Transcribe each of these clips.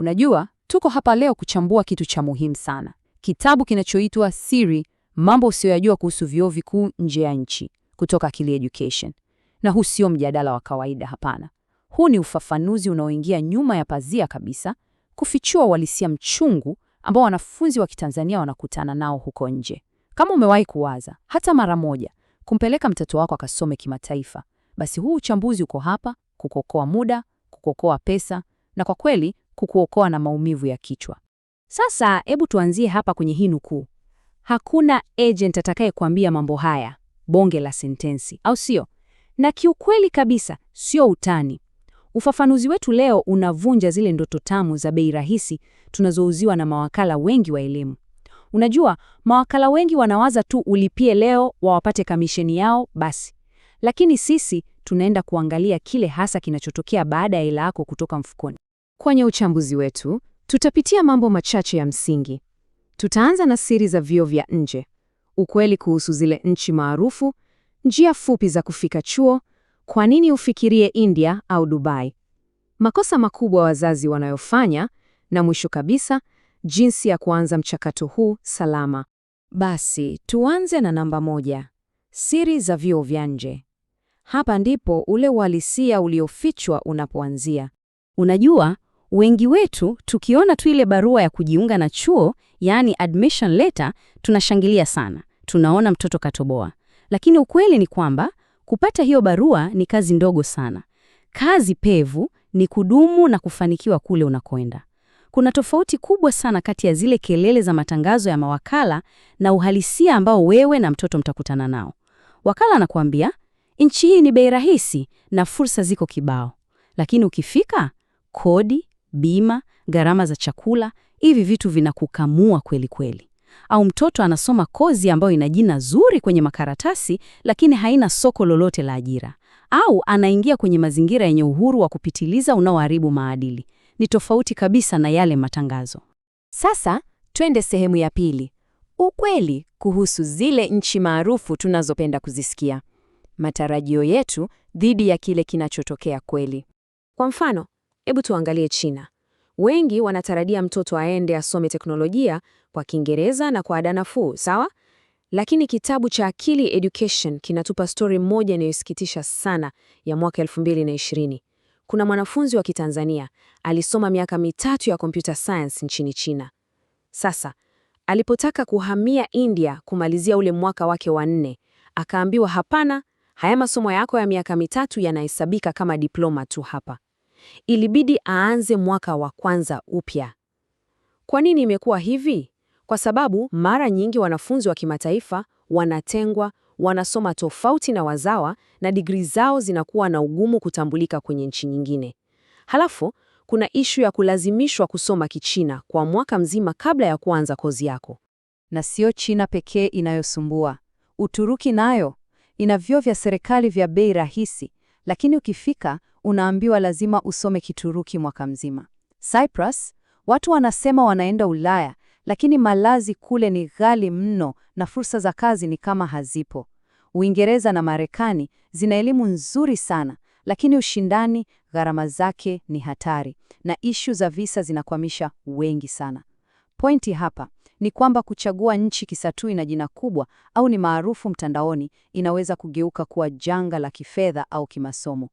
Unajua, tuko hapa leo kuchambua kitu cha muhimu sana. Kitabu kinachoitwa Siri, mambo usiyoyajua kuhusu vyuo vikuu nje ya nchi, kutoka Akili Education. Na huu sio mjadala wa kawaida, hapana. Huu ni ufafanuzi unaoingia nyuma ya pazia kabisa, kufichua uhalisia mchungu ambao wanafunzi wa Kitanzania wanakutana nao huko nje. Kama umewahi kuwaza hata mara moja kumpeleka mtoto wako akasome kimataifa, basi huu uchambuzi uko hapa kukuokoa muda, kukuokoa pesa na kwa kweli kukuokoa na maumivu ya kichwa. Sasa hebu tuanzie hapa kwenye hii nukuu. Hakuna agent atakayekuambia mambo haya, bonge la sentensi, au sio? Na kiukweli kabisa, sio utani. Ufafanuzi wetu leo unavunja zile ndoto tamu za bei rahisi tunazouziwa na mawakala wengi wa elimu. Unajua, mawakala wengi wanawaza tu ulipie leo wawapate kamisheni yao basi. Lakini sisi tunaenda kuangalia kile hasa kinachotokea baada ya hela yako kutoka mfukoni. Kwenye uchambuzi wetu, tutapitia mambo machache ya msingi. Tutaanza na siri za vyuo vya nje, ukweli kuhusu zile nchi maarufu, njia fupi za kufika chuo, kwa nini ufikirie India au Dubai, makosa makubwa wazazi wanayofanya, na mwisho kabisa, jinsi ya kuanza mchakato huu salama. Basi, tuanze na namba 1. Siri za vyuo vya nje. Hapa ndipo ule uhalisia uliofichwa unapoanzia. Unajua, wengi wetu tukiona tu ile barua ya kujiunga na chuo, yaani admission letter, tunashangilia sana. Tunaona mtoto katoboa. Lakini ukweli ni kwamba kupata hiyo barua ni kazi ndogo sana. Kazi pevu ni kudumu na kufanikiwa kule unakoenda. Kuna tofauti kubwa sana kati ya zile kelele za matangazo ya mawakala na uhalisia ambao wewe na mtoto mtakutana nao. Wakala anakuambia, nchi hii ni bei rahisi na fursa ziko kibao. Lakini ukifika, kodi, bima, gharama za chakula, hivi vitu vinakukamua kweli kweli. Au mtoto anasoma kozi ambayo ina jina zuri kwenye makaratasi lakini haina soko lolote la ajira. Au anaingia kwenye mazingira yenye uhuru wa kupitiliza unaoharibu maadili. Ni tofauti kabisa na yale matangazo. Sasa, twende sehemu ya pili. Ukweli kuhusu zile nchi maarufu tunazopenda kuzisikia. Matarajio yetu dhidi ya kile kinachotokea kweli. Kwa mfano, hebu tuangalie China. Wengi wanatarajia mtoto aende asome teknolojia kwa Kiingereza na kwa ada nafuu, sawa? Lakini kitabu cha Akili Education kinatupa story moja inayosikitisha sana ya mwaka 2020. Kuna mwanafunzi wa Kitanzania alisoma miaka 3 ya computer science nchini China. Sasa, alipotaka kuhamia India kumalizia ule mwaka wake wa 4, akaambiwa hapana, haya masomo yako ya miaka 3 yanahesabika kama diploma tu hapa. Ilibidi aanze mwaka wa kwanza upya. Kwa nini imekuwa hivi? Kwa sababu mara nyingi wanafunzi wa kimataifa wanatengwa, wanasoma tofauti na wazawa na degree zao zinakuwa na ugumu kutambulika kwenye nchi nyingine. Halafu, kuna ishu ya kulazimishwa kusoma Kichina kwa mwaka mzima kabla ya kuanza kozi yako. Na sio China pekee inayosumbua. Uturuki nayo ina vyuo vya serikali vya bei rahisi, lakini ukifika unaambiwa lazima usome Kituruki mwaka mzima. Cyprus, watu wanasema wanaenda Ulaya, lakini malazi kule ni ghali mno na fursa za kazi ni kama hazipo. Uingereza na Marekani zina elimu nzuri sana, lakini ushindani, gharama zake ni hatari, na ishu za visa zinakwamisha wengi sana. Pointi hapa ni kwamba kuchagua nchi kisa tu ina jina kubwa au ni maarufu mtandaoni inaweza kugeuka kuwa janga la kifedha au kimasomo.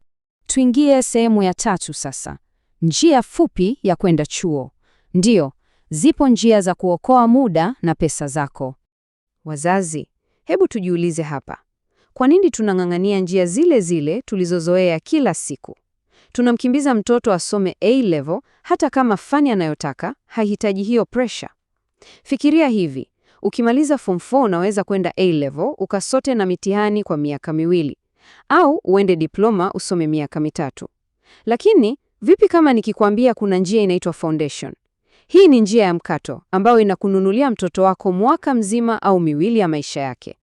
Tuingie sehemu ya 3 sasa. Njia fupi ya kwenda chuo. Ndiyo, zipo njia za kuokoa muda na pesa zako. Wazazi, hebu tujiulize hapa. Kwa nini tunang'ang'ania njia zile zile tulizozoea kila siku? Tunamkimbiza mtoto asome A-level hata kama fani anayotaka haihitaji hiyo pressure. Fikiria hivi, ukimaliza form 4 unaweza kwenda A-level ukasote na mitihani kwa miaka 2. Au uende diploma usome miaka 3. Lakini, vipi kama nikikwambia kuna njia inaitwa foundation? Hii ni njia ya mkato ambayo inakununulia mtoto wako mwaka mzima au 2 ya maisha yake.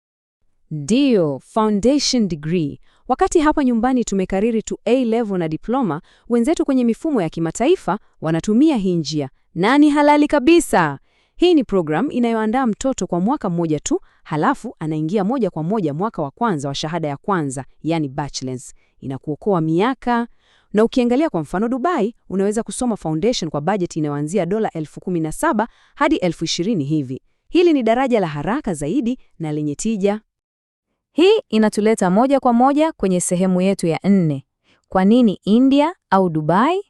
Ndio, foundation degree. Wakati hapa nyumbani tumekariri tu A-level na diploma, wenzetu kwenye mifumo ya kimataifa wanatumia hii njia. Na ni halali kabisa. Hii ni program inayoandaa mtoto kwa mwaka mmoja tu, halafu anaingia moja kwa moja mwaka wa kwanza wa shahada ya kwanza, yani bachelor's. Inakuokoa miaka, Na ukiangalia kwa mfano Dubai, unaweza kusoma foundation kwa budget inayoanzia $17,000 hadi $20,000 hivi. Hili ni daraja la haraka zaidi na lenye tija. Hii inatuleta moja kwa moja kwenye sehemu yetu ya 4. Kwa nini India au Dubai?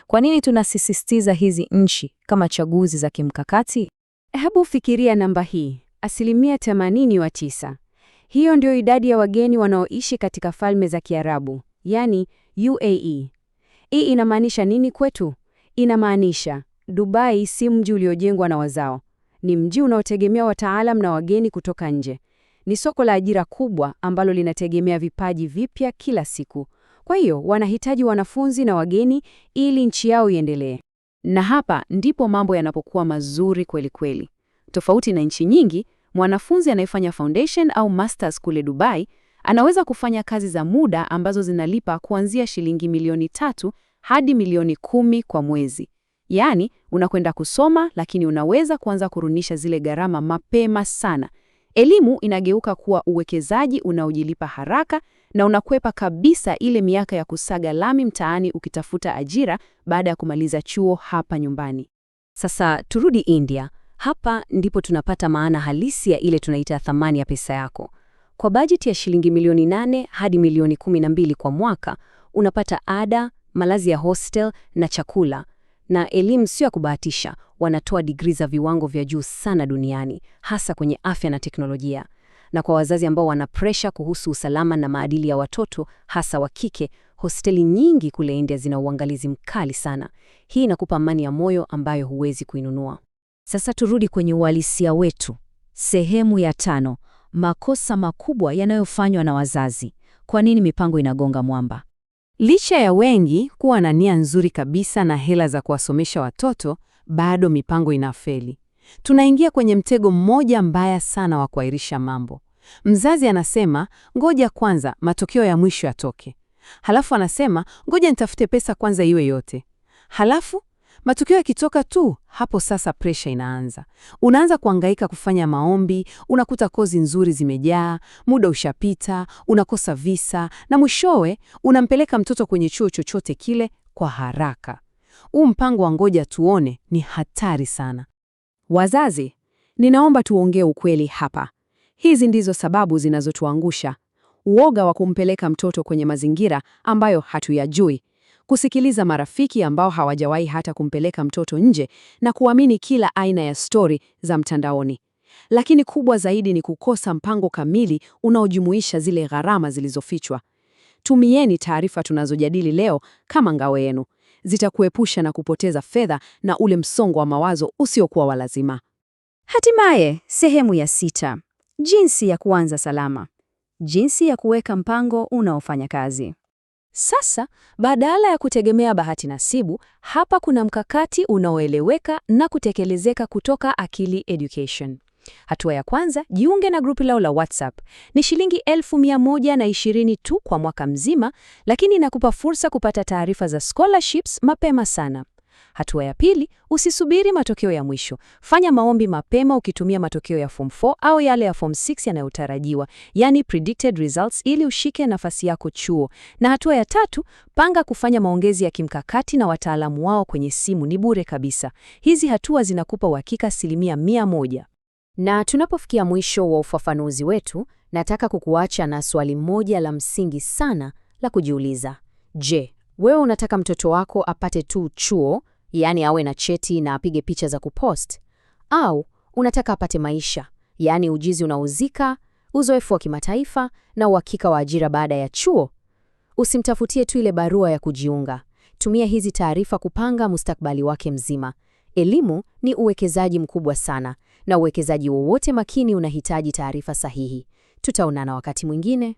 Kwa nini tunasisitiza hizi nchi kama chaguzi za kimkakati? Hebu fikiria namba hii, 89%. Hiyo ndio idadi ya wageni wanaoishi katika Falme za Kiarabu, yani UAE. Hii inamaanisha nini kwetu? Inamaanisha Dubai si mji uliojengwa na wazao. Ni mji unaotegemea wataalam na wageni kutoka nje. Ni soko la ajira kubwa ambalo linategemea vipaji vipya kila siku. Kwa hiyo wanahitaji wanafunzi na wageni ili nchi yao iendelee. Na hapa ndipo mambo yanapokuwa mazuri kweli kweli. Tofauti na nchi nyingi, mwanafunzi anayefanya foundation au masters kule Dubai anaweza kufanya kazi za muda ambazo zinalipa kuanzia shilingi milioni 3 hadi milioni 10 kwa mwezi. Yaani, unakwenda kusoma lakini unaweza kuanza kurudisha zile gharama mapema sana. Elimu inageuka kuwa uwekezaji unaojilipa haraka na unakwepa kabisa ile miaka ya kusaga lami mtaani ukitafuta ajira baada ya kumaliza chuo hapa nyumbani. Sasa turudi India. Hapa ndipo tunapata maana halisi ya ile tunaita thamani ya pesa yako. Kwa bajeti ya shilingi milioni 8 hadi milioni 12 kwa mwaka, unapata ada, malazi ya hostel na chakula. Na elimu sio ya kubahatisha, wanatoa degree za viwango vya juu sana duniani, hasa kwenye afya na teknolojia. Na kwa wazazi ambao wana pressure kuhusu usalama na maadili ya watoto, hasa wa kike, hosteli nyingi kule India zina uangalizi mkali sana. Hii inakupa amani ya moyo ambayo huwezi kuinunua. Sasa turudi kwenye uhalisia wetu. Sehemu ya 5, makosa makubwa yanayofanywa na wazazi. Kwa nini mipango inagonga mwamba? Licha ya wengi kuwa na nia nzuri kabisa na hela za kuwasomesha watoto, bado mipango inafeli. Tunaingia kwenye mtego mmoja mbaya sana wa kuahirisha mambo. Mzazi anasema, ngoja kwanza matokeo ya mwisho yatoke. Halafu anasema, ngoja nitafute pesa kwanza iwe yote. Halafu matokeo yakitoka tu, hapo sasa pressure inaanza. Unaanza kuhangaika kufanya maombi, unakuta kozi nzuri zimejaa, muda ushapita, unakosa visa, na mwishowe unampeleka mtoto kwenye chuo chochote kile kwa haraka. Huu mpango wa ngoja tuone ni hatari sana. Wazazi, ninaomba tuongee ukweli hapa. Hizi ndizo sababu zinazotuangusha. Uoga wa kumpeleka mtoto kwenye mazingira ambayo hatuyajui. Kusikiliza marafiki ambao hawajawahi hata kumpeleka mtoto nje na kuamini kila aina ya stori za mtandaoni. Lakini kubwa zaidi ni kukosa mpango kamili unaojumuisha zile gharama zilizofichwa. Tumieni taarifa tunazojadili leo kama ngao yenu. Zitakuepusha na kupoteza fedha na ule msongo wa mawazo usiokuwa wa lazima. Hatimaye, sehemu ya 6. Jinsi ya kuanza salama. Jinsi ya kuweka mpango unaofanya kazi. Sasa, badala ya kutegemea bahati nasibu, hapa kuna mkakati unaoeleweka na kutekelezeka kutoka Akili Education. Hatua ya kwanza, jiunge na grupu lao la WhatsApp. Ni shilingi 1,120 tu kwa mwaka mzima, lakini inakupa fursa kupata taarifa za scholarships mapema sana. Hatua ya pili, usisubiri matokeo ya mwisho. Fanya maombi mapema ukitumia matokeo ya Form 4 au yale ya Form 6 yanayotarajiwa, yani predicted results, ili ushike nafasi yako chuo. Na hatua ya tatu, panga kufanya maongezi ya kimkakati na wataalamu wao kwenye simu, ni bure kabisa. Hizi hatua zinakupa uhakika 100%. Na tunapofikia mwisho wa ufafanuzi wetu, nataka kukuacha na swali moja la msingi sana la kujiuliza. Je, wewe unataka mtoto wako apate tu chuo, yani awe na cheti na apige picha za kupost? Au unataka apate maisha, yani ujuzi unaozika, uzoefu wa kimataifa na uhakika wa ajira baada ya chuo? Usimtafutie tu ile barua ya kujiunga. Tumia hizi taarifa kupanga mustakabali wake mzima. Elimu ni uwekezaji mkubwa sana, na uwekezaji wowote makini unahitaji taarifa sahihi. Tutaonana wakati mwingine.